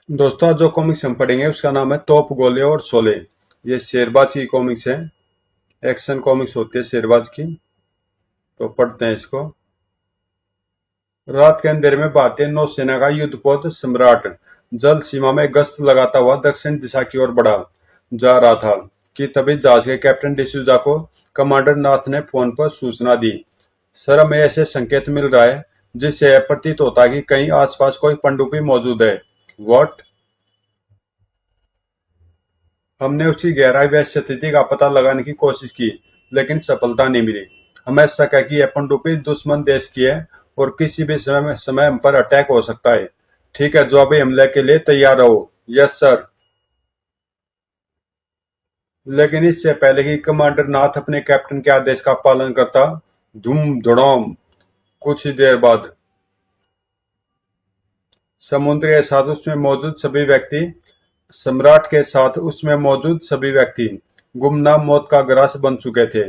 दोस्तों आज जो कॉमिक्स हम पढ़ेंगे उसका नाम है तोप गोले और शोले। ये शेरबाज की कॉमिक्स है। एक्शन कॉमिक्स होती है शेरबाज की। तो पढ़ते हैं इसको। रात के अंधेरे में भारतीय नौसेना का युद्धपोत सम्राट जल सीमा में गश्त लगाता हुआ दक्षिण दिशा की ओर बढ़ा जा रहा था कि तभी जहाज के कैप्टन डिसूजा को कमांडर नाथ ने फोन पर सूचना दी। सर, हमें ऐसे संकेत मिल रहा है जिससे यह प्रतीत होता है कि कहीं आसपास कोई पनडुब्बी मौजूद है। व्हाट? हमने उसकी गहराई व स्थिति का पता लगाने की कोशिश की, लेकिन सफलता नहीं मिली। हमें शक है कि यह पनडुब्बी दुश्मन देश की है और किसी भी समय हम पर अटैक हो सकता है। ठीक है, जवाबी हमले के लिए तैयार रहो। Yes sir. लेकिन इससे पहले कि कमांडर नाथ अपने कैप्टन के आदेश का पालन करता, धूम धड़ाम, कुछ ही देर बाद समुद्र के साथ उसमें मौजूद सभी व्यक्ति सम्राट के साथ उसमें मौजूद सभी व्यक्ति गुमनाम मौत का ग्रास बन चुके थे।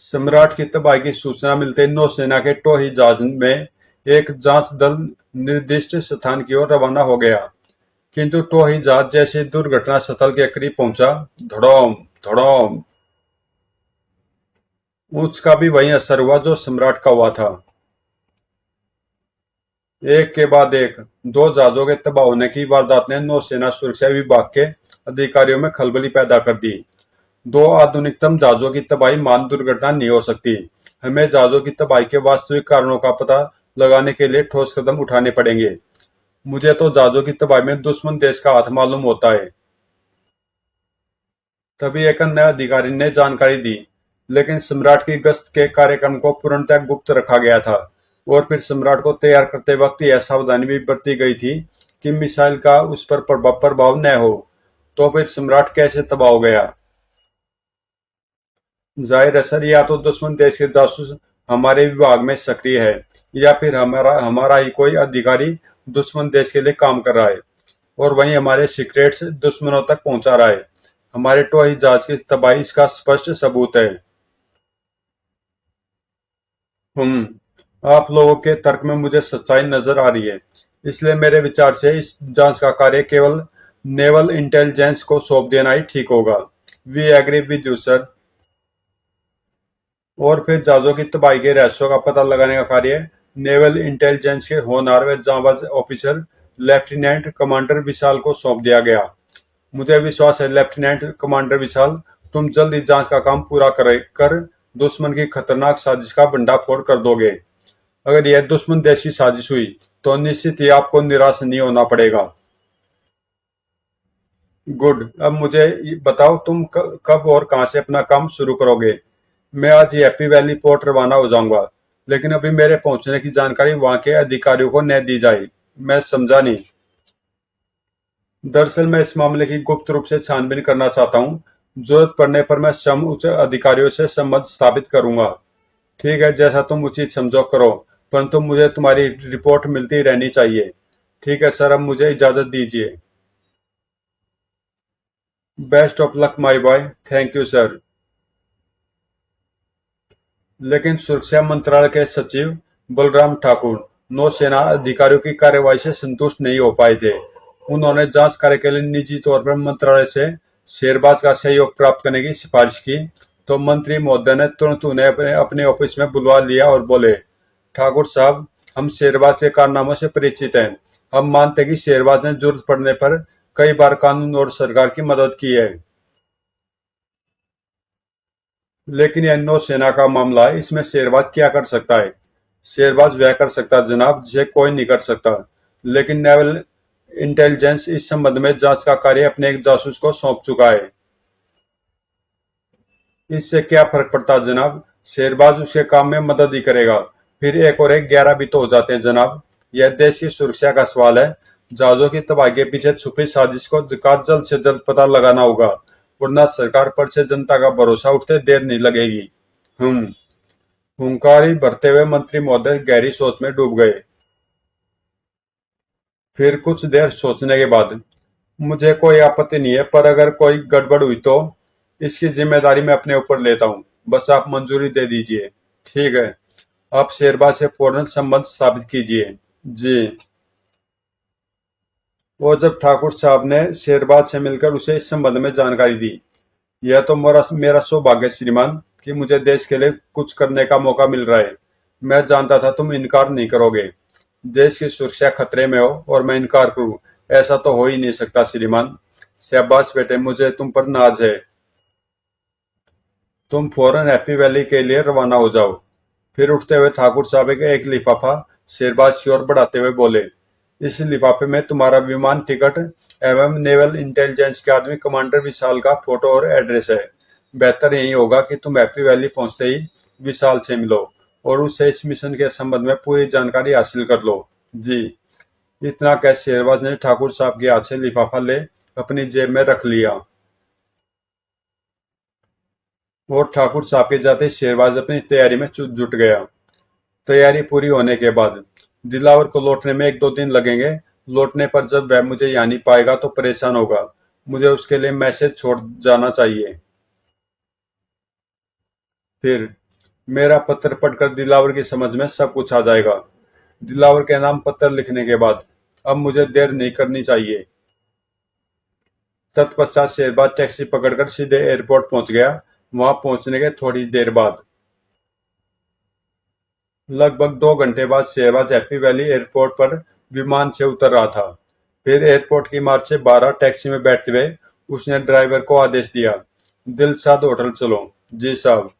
सम्राट की तबाही की सूचना मिलते ही नौसेना के टोही जहाज में एक जांच दल निर्दिष्ट स्थान की ओर रवाना हो गया। किंतु टोही जहाज जैसे ही दुर्घटना स्थल के करीब पहुंचा, धड़ोम धड़ोम, उसका भी वही असर हुआ जो सम्राट का हुआ था। एक के बाद एक दो जहाजों के तबाह होने की वारदात ने नौसेना सुरक्षा विभाग के अधिकारियों में खलबली पैदा कर दी। दो आधुनिकतम जहाजों की तबाही मान दुर्घटना नहीं हो सकती। हमें जहाजों की तबाही के वास्तविक कारणों का पता लगाने के लिए ठोस कदम उठाने पड़ेंगे। मुझे तो जहाजों की तबाही में दुश्मन देश का हाथ मालूम होता है। तभी एक अन्य अधिकारी ने जानकारी दी, लेकिन सम्राट की गश्त के कार्यक्रम को पूर्णतः गुप्त रखा गया था। और फिर सम्राट को तैयार करते वक्त यह सावधानी भी बरती गई थी कि मिसाइल का उस पर प्रभाव न हो। तो फिर सम्राट कैसे तबाह हो गया? जाहिर है सर, या तो दुश्मन देश के जासूस हमारे विभाग में सक्रिय है, या फिर हमारा हमारा ही कोई अधिकारी दुश्मन देश के लिए काम कर रहा है और वहीं हमारे सीक्रेट्स दुश्मनों तक पहुंचा रहा है। हमारे टोही जहाज की तबाही इसका स्पष्ट सबूत है। आप लोगों के तर्क में मुझे सच्चाई नजर आ रही है, इसलिए मेरे विचार से इस जांच का कार्य केवल नेवल इंटेलिजेंस को सौंप देना ही ठीक होगा। We agree with you sir. और फिर जहाजों की तबाही के रहस्यों का पता लगाने का कार्य नेवल इंटेलिजेंस के होनहार व जांबाज ऑफिसर लेफ्टिनेंट कमांडर विशाल को सौंप दिया गया। मुझे विश्वास है लेफ्टिनेंट कमांडर विशाल, तुम जल्द इस जांच का काम पूरा कर दुश्मन की खतरनाक साजिश का भंडाफोड़ कर दोगे। अगर यह दुश्मन देश की साजिश हुई तो निश्चित ही आपको निराश नहीं होना पड़ेगा। गुड। अब मुझे बताओ, तुम कब और कहां से अपना काम शुरू करोगे? मैं आज ही हैप्पी वैली पोर्ट रवाना हो जाऊंगा, लेकिन अभी मेरे पहुंचने की जानकारी वहां के अधिकारियों को न दी जाए। मैं समझा नहीं। दरअसल मैं इस मामले की गुप्त रूप से छानबीन करना चाहता हूँ। जरूरत पड़ने पर मैं स्वयं उच्च अधिकारियों से संबंध स्थापित करूंगा। ठीक है, जैसा तुम उचित समझो करो, परंतु मुझे तुम्हारी रिपोर्ट मिलती रहनी चाहिए। ठीक है सर, अब मुझे इजाजत दीजिए। Best of luck my boy. Thank you sir. लेकिन सुरक्षा मंत्रालय के सचिव बलराम ठाकुर नौसेना अधिकारियों की कार्यवाही से संतुष्ट नहीं हो पाए थे। उन्होंने जांच कार्य के लिए निजी तौर पर मंत्रालय से शेरबाज का सहयोग प्राप्त करने की सिफारिश की। तो मंत्री महोदय ने तुरंत उन्हें अपने अपने ऑफिस में बुलवा लिया और बोले, ठाकुर साहब, हम शेरबाज के कारनामों से परिचित हैं। हम मानते हैं कि शेरबाज ने जरूरत पड़ने पर कई बार कानून और सरकार की मदद की है। लेकिन यह नौसेना का मामला है, इसमें शेरबाज क्या कर सकता है? शेरबाज वह कर सकता है जनाब जिसे कोई नहीं कर सकता। लेकिन नेवल इंटेलिजेंस इस संबंध में जांच का कार्य अपने एक जासूस को सौंप चुका है। इससे क्या फर्क पड़ता है जनाब? शेरबाज उसके काम में मदद ही करेगा। फिर एक और एक 11 भी तो हो जाते हैं जनाब। यह देश की सुरक्षा का सवाल है। जहाजों की तबाही के पीछे छुपी साजिश को जल्द से जल्द पता लगाना होगा, वरना सरकार पर से जनता का भरोसा उठते देर नहीं लगेगी। हम्म हुंकारी भरते हुए मंत्री महोदय गहरी सोच में डूब गए। फिर कुछ देर सोचने के बाद, मुझे कोई आपत्ति नहीं है, पर अगर कोई गड़बड़ हुई तो इसकी जिम्मेदारी मैं अपने ऊपर लेता हूँ। बस आप मंजूरी दे दीजिए। ठीक है, आप शेरबाज से फौरन संबंध स्थापित कीजिए। जी। और जब ठाकुर साहब ने शेरबाज से मिलकर उसे इस संबंध में जानकारी दी, यह तो मेरा मेरा सौभाग्य श्रीमान कि मुझे देश के लिए कुछ करने का मौका मिल रहा है। मैं जानता था तुम इनकार नहीं करोगे। देश की सुरक्षा खतरे में हो और मैं इनकार करूं, ऐसा तो हो ही नहीं सकता श्रीमान। शाबाश बेटे, मुझे तुम पर नाज है। तुम फौरन हैप्पी वैली के लिए रवाना हो जाओ। फिर उठते हुए ठाकुर साहब एक लिफाफा शेरबाज की ओर बढ़ाते हुए बोले, इस लिफाफे में तुम्हारा विमान टिकट एवं नेवल इंटेलिजेंस के आदमी कमांडर विशाल का फोटो और एड्रेस है। बेहतर यही होगा कि तुम हैप्पी वैली पहुंचते ही विशाल से मिलो और उससे इस मिशन के संबंध में पूरी जानकारी हासिल कर लो। जी। इतना कह शेरबाज ने ठाकुर साहब के हाथ से लिफाफा ले अपनी जेब में रख लिया और ठाकुर साहब के जाते ही शेरबाज अपनी तैयारी में जुट गया। तैयारी पूरी होने के बाद दिलावर को लौटने में 1-2 दिन लगेंगे। लौटने पर जब वह मुझे यहाँ नहीं पाएगा तो परेशान होगा। मुझे उसके लिए मैसेज छोड़ जाना चाहिए। फिर मेरा पत्र पढ़कर दिलावर की समझ में सब कुछ आ जाएगा। दिलावर के नाम पत्र लिखने के बाद अब मुझे देर नहीं करनी चाहिए। तत्पश्चात शेरबाज टैक्सी पकड़कर सीधे एयरपोर्ट पहुंच गया। वहां पहुंचने के थोड़ी देर बाद, लगभग 2 घंटे बाद, शहबाज हैप्पी वैली एयरपोर्ट पर विमान से उतर रहा था। फिर एयरपोर्ट की इमारत से बाहर टैक्सी में बैठते हुए उसने ड्राइवर को आदेश दिया, दिलशाद होटल चलो। जी साहब।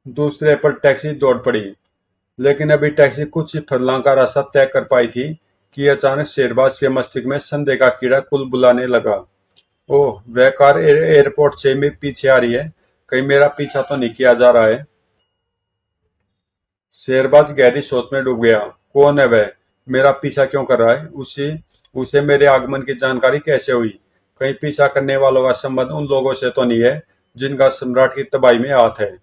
दूसरे पर टैक्सी दौड़ पड़ी। लेकिन अभी टैक्सी कुछ ही फरलांग का रास्ता तय कर पाई थी कि अचानक शेरबाज के मस्तिष्क में संदेह का कीड़ा कुल बुलाने लगा। ओह, वह कार एयरपोर्ट से मेरे पीछे आ रही है। कहीं मेरा पीछा तो नहीं किया जा रहा है। शेरबाज गहरी सोच में डूब गया। कौन है वह? मेरा पीछा क्यों कर रहा है? उसी उसे मेरे आगमन की जानकारी कैसे हुई? कहीं पीछा करने वालों का संबंध उन लोगों से तो नहीं है जिनका सम्राट की तबाही में हाथ है?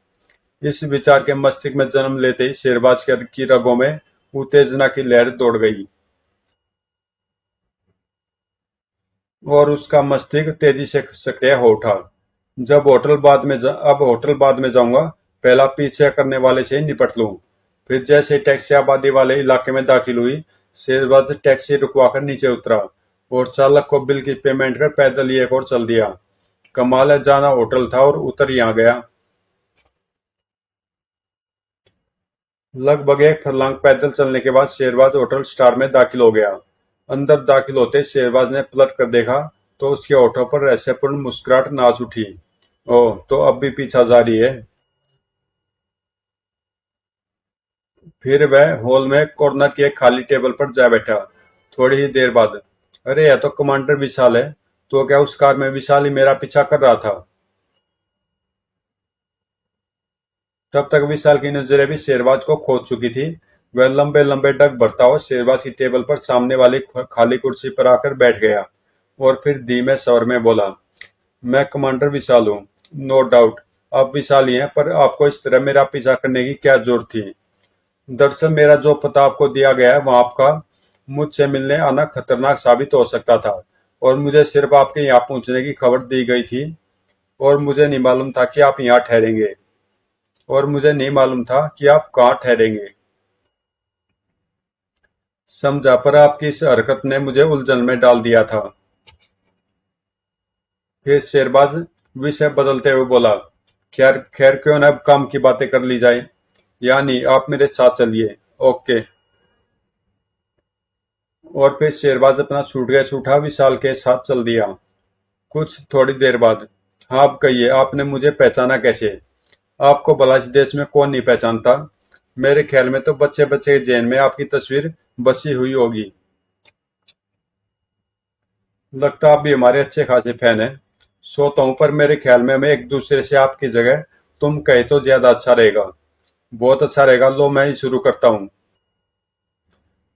इस विचार के मस्तिष्क में जन्म लेते ही शेरबाज की रगों में उत्तेजना की लहर दौड़ गई और उसका मस्तिष्क तेजी से सक्रिय हो उठा। अब होटल बाद में जाऊंगा, पहला पीछे करने वाले से ही निपट लूं। फिर जैसे टैक्सी आबादी वाले इलाके में दाखिल हुई, शेरबाज टैक्सी रुकवाकर नीचे उतरा और चालक को बिल की पेमेंट कर पैदल ही एक और चल दिया। कमाल है, जाना होटल था और उतर यहाँ गया। लगभग 1 फरलांग पैदल चलने के बाद शेरबाज होटल स्टार में दाखिल हो गया। अंदर दाखिल होते शेरबाज ने पलट कर देखा तो उसके होठों पर रहस्यपूर्ण मुस्कुराहट नाच उठी। ओह, तो अब भी पीछा जारी है। फिर वह हॉल में कॉर्नर की एक खाली टेबल पर जा बैठा। थोड़ी ही देर बाद, अरे यह तो कमांडर विशाल है। तो क्या उस कार में विशाल ही मेरा पीछा कर रहा था? तब तक विशाल की नजरें भी शेरबाज को खोज चुकी थी। वह लंबे लंबे डग भरता हुआ शेरबाज की टेबल पर सामने वाली खाली कुर्सी पर आकर बैठ गया और फिर धीमे स्वर में बोला, मैं कमांडर विशाल हूँ। नो डाउट आप विशाल ही हैं, पर आपको इस तरह मेरा पीछा करने की क्या जरूरत थी? दरअसल मेरा जो पता आपको दिया गया है वहां आपका मुझसे मिलने आना खतरनाक साबित हो सकता था और मुझे सिर्फ आपके यहाँ पहुंचने की खबर दी गई थी और मुझे नहीं मालूम था कि आप यहाँ ठहरेंगे और मुझे नहीं मालूम था कि आप कहाँ ठहरेंगे। समझा, पर आपकी इस हरकत ने मुझे उलझन में डाल दिया था। फिर शेरबाज विषय बदलते हुए बोला, खैर खैर, क्यों न अब काम की बातें कर ली जाए। यानी आप मेरे साथ चलिए। ओके। और फिर शेरबाज अपना सूटकेस उठा विशाल के साथ चल दिया। कुछ थोड़ी देर बाद, हाँ अब कहिए, आपने मुझे पहचाना कैसे? आपको भला इस देश में कौन नहीं पहचानता? मेरे ख्याल में तो बच्चे बच्चे के जेन में आपकी तस्वीर बसी हुई होगी। लगता आप भी हमारे अच्छे खासे फैन हैं। सोता हूँ, पर मेरे ख्याल में मैं एक दूसरे से आपकी जगह तुम कहे तो ज्यादा अच्छा रहेगा। बहुत अच्छा रहेगा। लो मैं ही शुरू करता हूँ।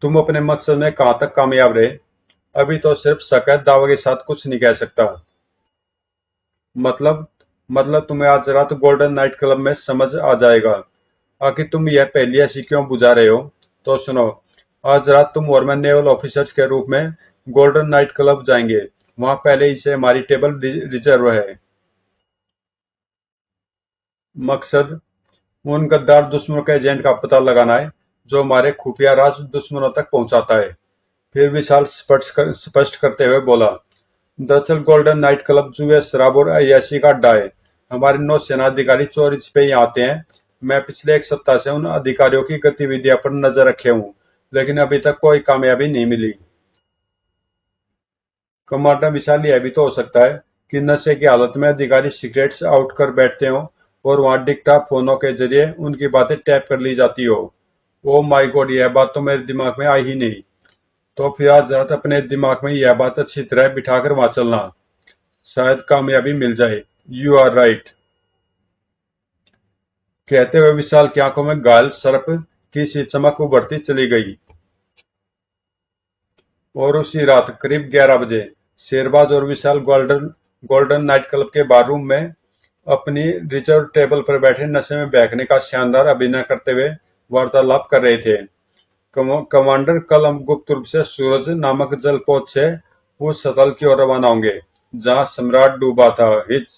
तुम अपने मकसद में कहाँ तक कामयाब रहे? अभी तो सिर्फ शक है, दावे के साथ कुछ नहीं कह सकता। मतलब मतलब तुम्हें आज रात गोल्डन नाइट क्लब में समझ आ जाएगा। आखिर तुम यह पहेली ऐसी क्यों बुझा रहे हो? तो सुनो, आज रात तुम और मैं नेवल ऑफिसर्स के रूप में गोल्डन नाइट क्लब जाएंगे। वहां पहले ही से हमारी टेबल रिजर्व है। मकसद उन गद्दार दुश्मनों के एजेंट का पता लगाना है जो हमारे खुफिया राज दुश्मनों तक पहुंचाता है। फिर विशाल स्पष्ट करते हुए बोला, दरअसल गोल्डन नाइट क्लब जुए, शराब और अय्याशी का अड्डा है। हमारे नौसेना अधिकारी चोरी छिपे यहाँ आते हैं। मैं पिछले एक सप्ताह से उन अधिकारियों की गतिविधियों पर नजर रखे हूँ, लेकिन अभी तक कोई कामयाबी नहीं मिली। कमांडर विशाल, यह भी तो हो सकता है कि नशे की हालत में अधिकारी सिगरेट्स आउट कर बैठते हो और वहां डिक्टाफोनों के जरिए उनकी बातें टैप कर ली जाती हो। ओ माय गॉड, यह बात तो मेरे दिमाग में आई ही नहीं। तो फिर आज रात अपने दिमाग में यह बात अच्छी तरह बिठाकर वहां चलना, शायद कामयाबी मिल जाए। You are right. कहते हुए विशाल की आंखों में घायल सर्प की सी चमक उभरती चली गई। और उसी रात करीब 11 बजे शेरबाज और विशाल गोल्डन गोल्डन नाइट क्लब के बार रूम में अपनी रिजर्व टेबल पर बैठे नशे में बहकने का शानदार अभिनय करते हुए वार्तालाप कर रहे थे। कमांडर, कल हम गुप्त रूप से सूरज नामक जलपोत से उस स्थल की ओर रवाना होंगे जहां सम्राट डूबा था। हिच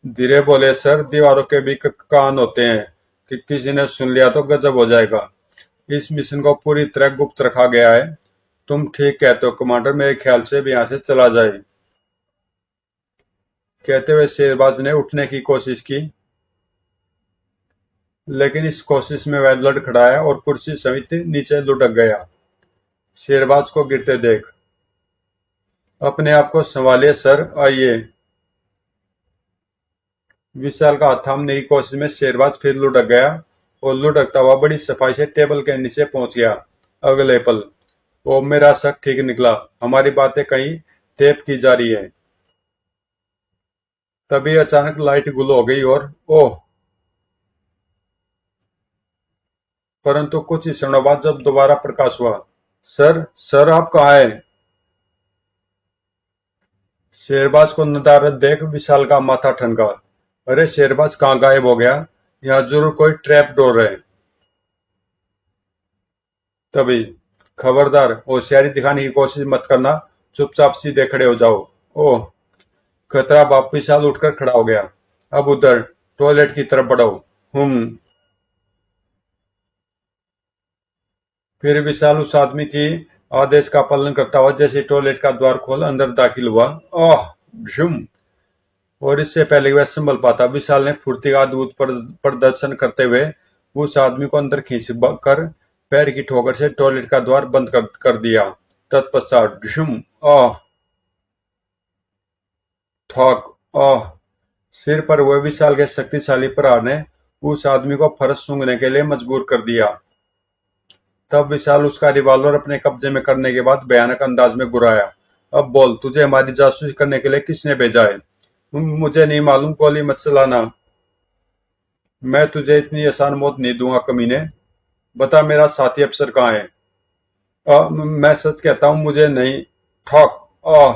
धीरे बोले, सर, दीवारों के भी कान होते हैं, कि किसी ने सुन लिया तो गजब हो जाएगा। इस मिशन को पूरी तरह गुप्त रखा गया है। तुम ठीक कहते हो कमांडर, मेरे ख्याल से भी यहाँ से चला जाए। कहते हुए शेरबाज ने उठने की कोशिश की, लेकिन इस कोशिश में वह लड़खड़ाया और कुर्सी समेत नीचे लुढ़क गया। शेरबाज को गिरते देख, अपने आप को संभालिए सर, आइए। विशाल का हाथ थामने की कोशिश में शेरबाज फिर लुढ़क गया और लुढ़कता हुआ बड़ी सफाई से टेबल के नीचे पहुंच गया। अगले पल, ओ, मेरा शक ठीक निकला, हमारी बातें कहीं टेप की जा रही है। तभी अचानक लाइट गुल हो गई और ओह, परंतु कुछ ही क्षणों बाद जब दोबारा प्रकाश हुआ, सर, सर, आप कहाँ हैं? शेरबाज को नदारद देख विशाल का माथा ठनका। अरे शेरबाज, कहाँ गायब हो गया? यहाँ जरूर कोई ट्रैप डोर है। तभी, खबरदार, होशियारी दिखाने की कोशिश मत करना, चुपचाप सीधे खड़े हो जाओ। ओह, खतरा बाप। विशाल उठकर खड़ा हो गया। अब उधर टॉयलेट की तरफ बढ़ो। हम्म। फिर विशाल उस आदमी की आदेश का पालन करता हुआ जैसे टॉयलेट का द्वार खोल अंदर दाखिल हुआ। ओह, झुम। और इससे पहले कि वह संभल पाता, विशाल ने फुर्ती का अद्भुत प्रदर्शन करते हुए उस आदमी को अंदर खींच कर पैर की ठोकर से टॉयलेट का द्वार बंद कर दिया। तत्पश्चात झुम। ओह, ठोक। ओह। सिर पर हुए विशाल के शक्तिशाली प्रहार ने उस आदमी को फर्श सूंघने के लिए मजबूर कर दिया। तब विशाल उसका रिवॉल्वर अपने कब्जे में करने के बाद भयानक अंदाज में गुर्राया, अब बोल, तुझे हमारी जासूसी करने के लिए किसने भेजा है? मुझे नहीं मालूम, गोली मत चलाना। मैं तुझे इतनी आसान मौत नहीं दूंगा कमीने। बता, मेरा साथी अफसर कहाँ है? मैं सच कहता हूँ, मुझे नहीं। ठोक। आह।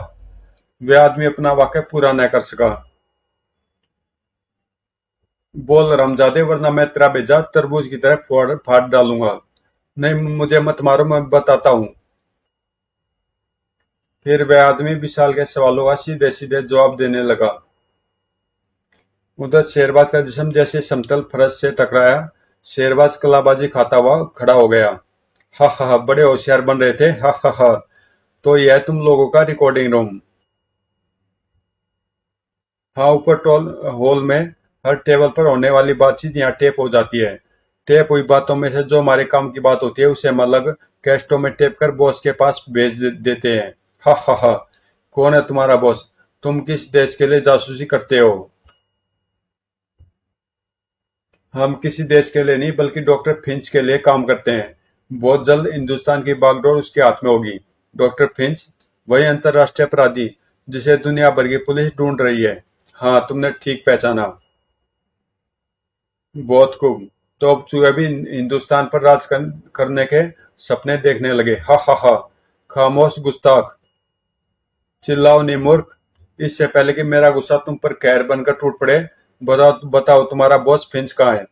वह आदमी अपना वाक्य पूरा न कर सका। बोल रामजादे, वरना मैं तेरा भेजा तरबूज की तरह फोड़ फाड़ डालूंगा। नहीं, मुझे मत मारो, मैं बताता हूँ। फिर वह आदमी विशाल के सवालों का सीधे सीधे जवाब देने लगा। उधर शेरबाज का जिस्म जैसे समतल फर्श से टकराया, शेरबाज कलाबाजी खाता हुआ खड़ा हो गया। हा हा हा, बड़े होशियार बन रहे थे, हा हा हा। तो यह तुम लोगों का रिकॉर्डिंग रूम? हाँ, ऊपर टोल हॉल में हर टेबल पर होने वाली बातचीत यहाँ टेप हो जाती है। टेप हुई बातों में से जो हमारे काम की बात होती है उसे हम अलग कैस्टों में टेप कर बॉस के पास भेज देते हैं। हा हा हा। कौन है तुम्हारा बॉस? तुम किस देश के लिए जासूसी करते हो? हम किसी देश के लिए नहीं, बल्कि डॉक्टर फिंच के लिए काम करते हैं। बहुत जल्द हिंदुस्तान की बागडोर उसके हाथ में होगी। डॉक्टर फिंच, वही अंतर्राष्ट्रीय अपराधी जिसे दुनिया भर की पुलिस ढूंढ रही है। हाँ, तुमने ठीक पहचाना। बहुत खूब। तो अब चूहे भी हिंदुस्तान पर करने के सपने देखने लगे। हा हा हा। खामोश गुस्ताख, चिल्लाओ नहीं मूर्ख। इससे पहले कि मेरा गुस्सा तुम पर कहर बनकर टूट पड़े, बताओ बताओ, तुम्हारा बॉस फिंच कहाँ है?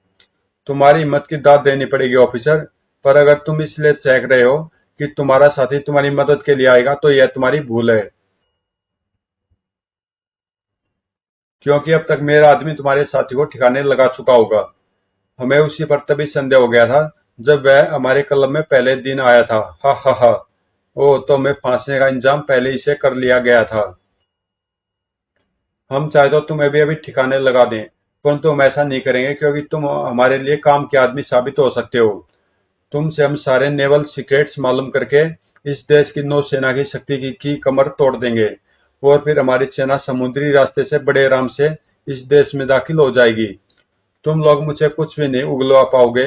तुम्हारी हिम्मत की दाद देनी पड़ेगी ऑफिसर। पर अगर तुम इसलिए चहक रहे हो कि तुम्हारा साथी तुम्हारी मदद के लिए आएगा, तो यह तुम्हारी भूल है। क्योंकि अब तक मेरा आदमी तुम्हारे साथी को ठिकाने लगा चुका होगा। हमें उसी पर तभी संदेह हो गया था जब वह हमारे क्लब में पहले दिन आया था। हा हा हा। ओ, तो मैं फांसने का इंतजाम पहले ही से कर लिया गया था। हम चाहे तो तुम्हें भी अभी ठिकाने लगा दें, परंतु हम ऐसा नहीं करेंगे क्योंकि तुम हमारे लिए काम के आदमी साबित हो सकते हो। तुमसे हम सारे नेवल सीक्रेट्स मालूम करके इस देश की नौसेना की शक्ति की कमर तोड़ देंगे, और फिर हमारी सेना समुद्री रास्ते से बड़े आराम से इस देश में दाखिल हो जाएगी। तुम लोग मुझे कुछ भी नहीं उगलवा पाओगे।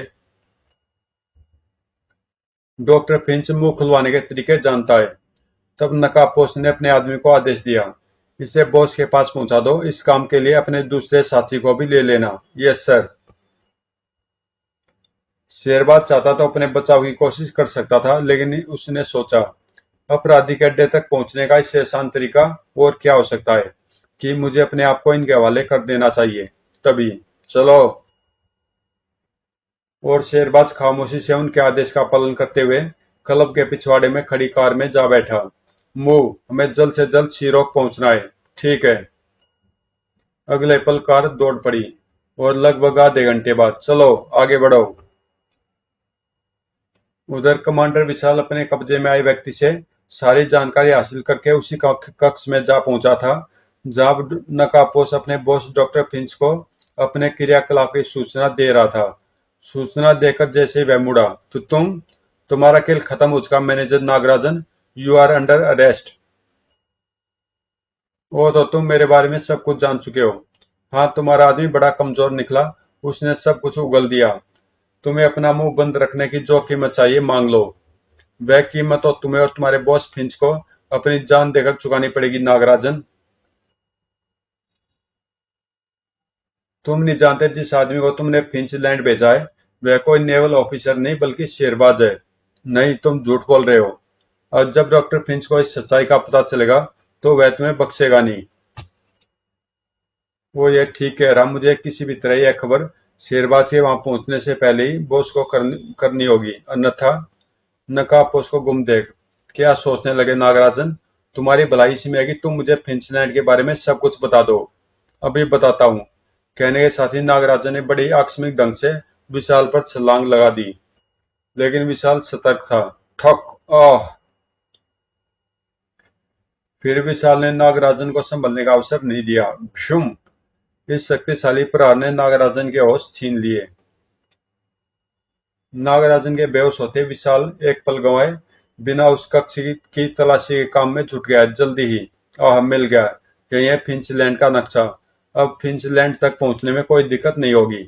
डॉक्टर फिंच मुंह खुलवाने के तरीके जानता है। तब नकाबपोश ने अपने आदमी को आदेश दिया, इसे बॉस के पास पहुंचा दो, इस काम के लिए अपने दूसरे साथी को भी ले लेना। Yes sir. शेरबाज चाहता तो अपने बचाव की कोशिश कर सकता था, लेकिन उसने सोचा अपराधी के अड्डे तक पहुंचने का इससे आसान तरीका और क्या हो सकता है कि मुझे अपने आप को इनके हवाले कर देना चाहिए। तभी चलो। और शेरबाज खामोशी से उनके आदेश का पालन करते हुए क्लब के पिछवाड़े में खड़ी कार में जा बैठा। मूव, हमें जल्द से जल्द शीरोक पहुंचना है। ठीक है। अगले पल कार दौड़ पड़ी, और लगभग आधे घंटे बाद चलो आगे बढ़ो। उधर कमांडर विशाल अपने कब्जे में आए व्यक्ति से सारी जानकारी हासिल करके उसी कक्ष में जा पहुंचा था जहां नकाबपोश अपने बॉस डॉक्टर फिंच को अपने क्रियाकलाप की सूचना दे रहा था। सूचना देकर जैसे ही वह मुड़ा, तो तुम्हारा खेल खत्म हो चुका manager Nagarajan. You are under arrest. वो तो तुम मेरे बारे में सब कुछ जान चुके हो। हाँ, तुम्हारा आदमी बड़ा कमजोर निकला, उसने सब कुछ उगल दिया। तुम्हें अपना मुंह बंद रखने की जो कीमत चाहिए मांग लो। वह कीमत तो तुम्हें और तुम्हारे बॉस फिंच को अपनी जान देकर चुकानी पड़ेगी नागराजन। तुम नहीं जानते जिस आदमी को तुमने फिंचलैंड भेजा है वह कोई नेवल ऑफिसर नहीं बल्कि शेरबाज है। नहीं, तुम झूठ बोल रहे हो। और जब डॉक्टर फिंच को इस सच्चाई का पता चलेगा तो वह तुम्हें बख्शेगा नहीं। वो ये ठीक कह रहा, मुझे किसी भी तरह यह खबर शेरबाज के वहां पहुंचने से पहले ही बॉस को करनी होगी, अन्यथा नकाबपोश को गुम देख। क्या सोचने लगे नागराजन? तुम्हारी भलाई इसी में है कि तुम मुझे फिंचलैंड के बारे में सब कुछ बता दो। अभी बताता हूँ। कहने के साथ ही नागराजन ने बड़े आकस्मिक ढंग से विशाल पर छलांग लगा दी, लेकिन विशाल सतर्क था। ठक। आह। फिर विशाल ने नागराजन को संभलने का अवसर नहीं दिया। भ्यूम। इस शक्तिशाली प्रहार ने नागराजन के होश छीन लिए। नागराजन के बेहोश होते विशाल एक पल गंवाए बिना उस कक्ष की तलाशी के काम में जुट गया। जल्दी ही। आह, मिल गया। यही है फिंचलैंड का नक्शा। अब फिंचलैंड तक पहुंचने में कोई दिक्कत नहीं होगी।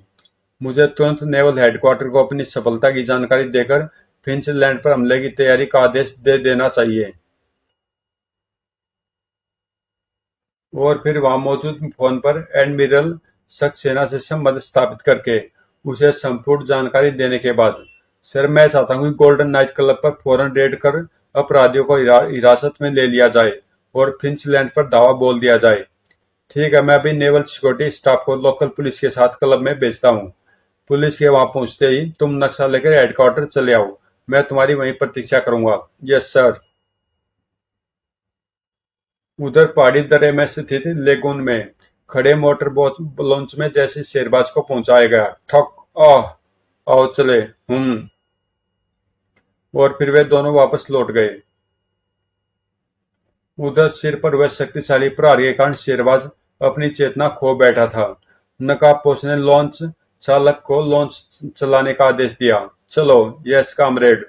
मुझे तुरंत नेवल हेडक्वार्टर को अपनी सफलता की जानकारी देकर फिंचलैंड पर हमले की तैयारी का आदेश दे देना चाहिए। और फिर वहां मौजूद फोन पर एडमिरल सक्सेना से संबंध स्थापित करके उसे संपूर्ण जानकारी देने के बाद, सर मैं चाहता हूँ कि गोल्डन नाइट क्लब पर फौरन रेड कर अपराधियों को हिरासत में ले लिया जाए और फिंचलैंड पर दावा बोल दिया जाए। ठीक है, मैं अभी नेवल सिक्योरिटी स्टाफ को लोकल पुलिस के साथ क्लब में भेजता हूँ। पुलिस के वहां पहुंचते ही तुम नक्शा लेकर हेडक्वार्टर चले आओ। मैं तुम्हारी वहीं प्रतीक्षा करूंगा। Yes sir. उधर पहाड़ी दर्रे में स्थित लेगून में खड़े मोटर बोट लॉन्च में जैसे शेरबाज को पहुंचाया गया। ठक। आह। आओ चले। और फिर वे दोनों वापस लौट गए। उधर सिर पर वह शक्तिशाली प्रहार के कारण शेरबाज अपनी चेतना खो बैठा था। नकाबपोश ने लॉन्च चालक को लॉन्च चलाने का आदेश दिया। चलो। Yes comrade.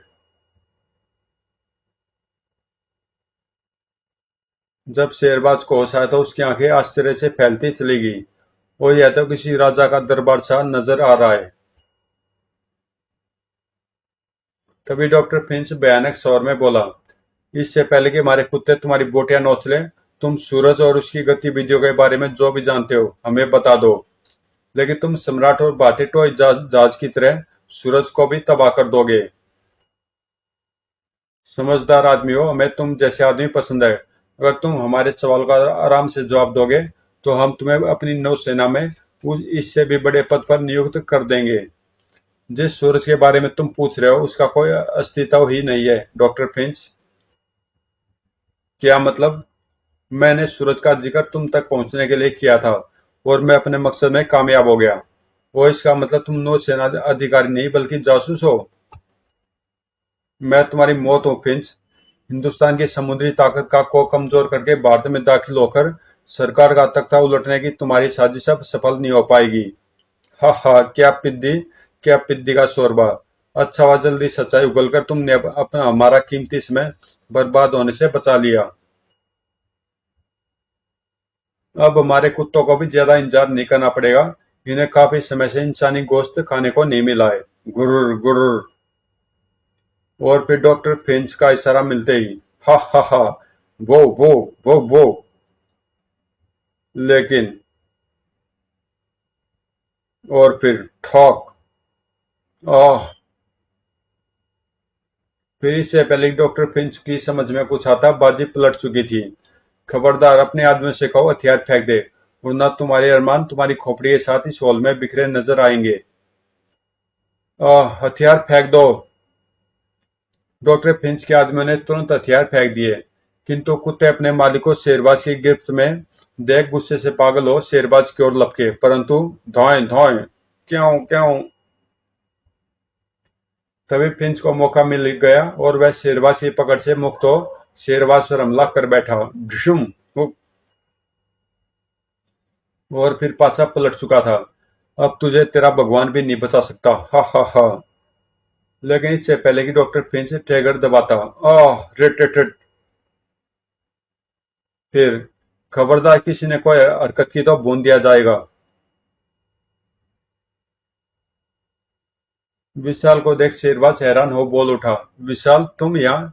जब शेरबाज को होश आया तो उसकी आंखें आश्चर्य से फैलती चली गई। और यह तो किसी राजा का दरबार सा नजर आ रहा है। तभी डॉक्टर फिंच भयानक स्वर में बोला, इससे पहले कि हमारे कुत्ते तुम्हारी बोटियां नोच लें, तुम सूरज और उसकी गतिविधियों के बारे में जो भी जानते हो हमें बता दो। लेकिन तुम सम्राट और भारतीय टॉय जहाज की तरह सूरज को भी तबाह कर दोगे। समझदार आदमी हो, हमें तुम जैसे आदमी पसंद है। अगर तुम हमारे सवाल का आराम से जवाब दोगे तो हम तुम्हें अपनी नौसेना में इससे भी बड़े पद पर नियुक्त कर देंगे। जिस सूरज के बारे में तुम पूछ रहे हो उसका कोई अस्तित्व ही नहीं है डॉक्टर फिंच। क्या मतलब? मैंने सूरज का जिक्र तुम तक पहुंचने के लिए किया था और मैं अपने मकसद में कामयाब हो गया। वो इसका मतलब तुम नौसेना अधिकारी नहीं बल्कि जासूस हो। मैं तुम्हारी मौत हूँ फिंच। हिंदुस्तान की समुद्री ताकत को कमजोर करके भारत में दाखिल होकर सरकार का तख्ता उलटने की तुम्हारी साजिश अब सफल नहीं हो पाएगी। हा हा, क्या पिद्दी का शोरबा। अच्छा हुआ जल्दी सच्चाई उगलकर तुमने अपना हमारा कीमती समय बर्बाद होने से बचा लिया। अब हमारे कुत्तों को भी ज्यादा इंतजार नहीं करना पड़ेगा। इन्हें काफी समय से इंसानी गोश्त खाने को नहीं मिला है। गुर्र गुर्र। और फिर डॉक्टर फिंच का इशारा मिलते ही हा हा हा, वो वो वो। लेकिन और फिर ठॉक। आह। फिर इससे पहले कि डॉक्टर फिंच की समझ में कुछ आता बाजी पलट चुकी थी। खबरदार अपने आदमियों से कहो हथियार फेंक दे, वरना तुम्हारे अरमान तुम्हारी खोपड़ी के साथ इस हॉल में बिखरे नजर आएंगे। हथियार फेंक दो। डॉक्टर फिंच के आदमियों ने तुरंत हथियार फेंक दिए, किंतु कुत्ते अपने मालिक को शेरबाज की गिरफ्त में देख गुस्से से पागल हो शेरबाज की ओर लपके, परंतु धौएं धौएं, क्यों क्यों। तभी फिंच को मौका मिल गया और वह शेरबाज की पकड़ से मुक्त हो शेरबाज पर हमला कर बैठा। भ्रुम। और फिर पासा पलट चुका था। अब तुझे तेरा भगवान भी नहीं बचा सकता। हा हा हा। लेकिन इससे पहले कि डॉक्टर फिंच ट्रिगर दबाता, रेट रेट रेट। फिर खबरदार किसी ने कोई हरकत की तो भून दिया जाएगा। विशाल को देख शेरबाज हैरान हो बोल उठा, विशाल तुम यहाँ?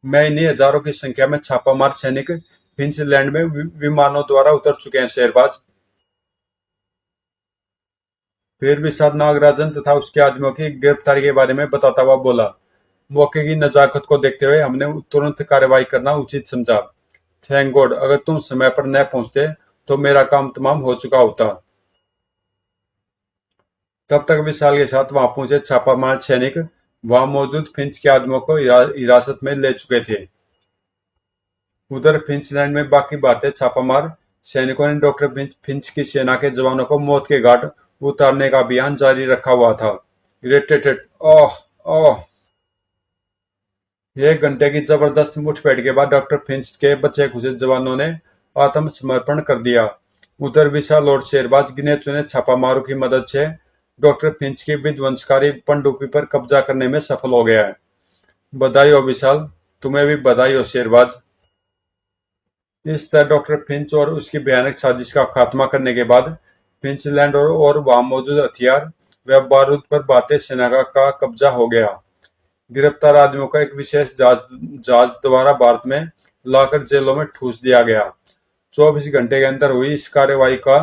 मैं इन्हीं हजारों की संख्या में छापामार सैनिक फिंचलैंड में विमानों द्वारा उतर चुके हैं शेरबाज। फिर विशाल नागराजन तथा उसके आदमियों की गिरफ्तारी के बारे में बताता हुआ बोला, मौके की नजाकत को देखते हुए हमने तुरंत कार्रवाई करना उचित समझा। थैंक गॉड, अगर तुम समय पर न पहुंचते तो मेरा काम तमाम हो चुका होता। तब तक विशाल के साथ वहां पहुंचे छापामार सैनिक वहां मौजूद फिंच के आदमियों को हिरासत में ले चुके थे। उधर फिंचलैंड में बाकी भारतीय छापामार सैनिकों ने डॉक्टर फिंच की सेना के जवानों को मौत के घाट उतारने का अभियान जारी रखा हुआ था। रेटेटेट। ओह ओह। एक घंटे की जबरदस्त मुठभेड़ के बाद डॉक्टर फिंच के बचे खुचे जवानों ने आत्मसमर्पण कर दिया। उधर विशाल और शेरबाज गिने चुने छापामारों की मदद से डॉक्टर फिंच की विध्वंसकारी पनडुब्बी पर कब्जा करने में सफल हो गया है। बधाई हो विशाल, तुम्हें भी बधाई हो शेरबाज। इस तरह डॉक्टर फिंच और उसकी भयानक साजिश का खात्मा करने के बाद फिंचलैंड और वहां मौजूद हथियार व बारूद पर भारतीय सेना का कब्जा हो गया। गिरफ्तार आदमियों को एक विशेष जहाज द्वारा भारत में लाकर जेलों में ठूस दिया गया। 24 घंटे के अंदर हुई इस कार्रवाई का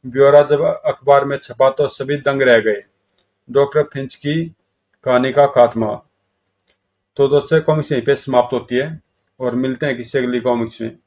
ब्यौरा जब अखबार में छपा तो सभी दंग रह गए। डॉक्टर फिंच की कहानी का खात्मा। तो दोस्तों कॉमिक्स यहीं पे समाप्त होती है और मिलते हैं किसी अगली कॉमिक्स में।